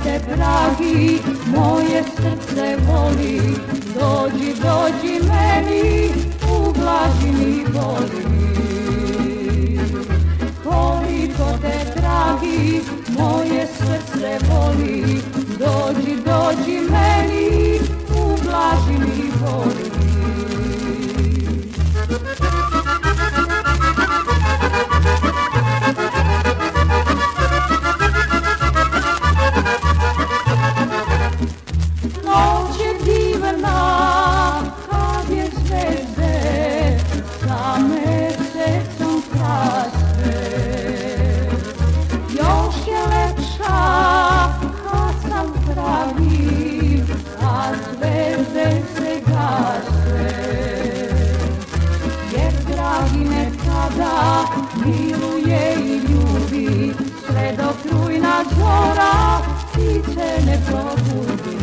te dragi, moje srce voli. Dođi, dođi meni, ublaži mi boli. Koliko te dragi, moje srce voli. Dođi, dođi meni, ublaži mi boli. Noć je divna, kad je zvezde sa mesecom krasne. Još je lepša kad sam pravi, a zvezde se gase. Jer dragi me tada miluje i ljubi, sve dok rujna zora ptice ne probudi.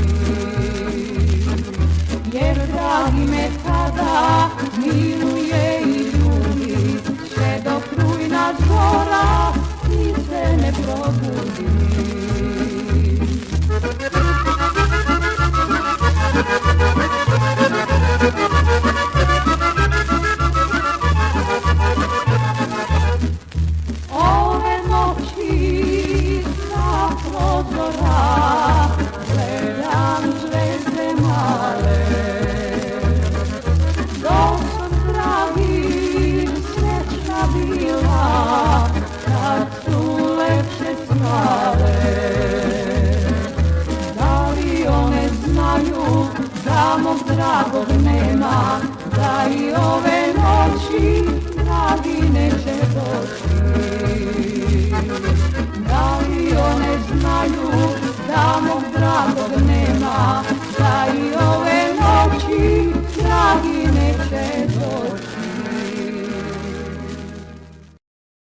Jer dragi me tada miluje i ljubi, sve dok rujna zora ptice ne probudi. Ove noći sa prozora gledam zvezde male. Dok sam dragi srećna bila, kad su lepše slale. Da li one znaju da mog dragog nema, da i ove noći dragi neće doći? Da li one znaju da mog dragog nema,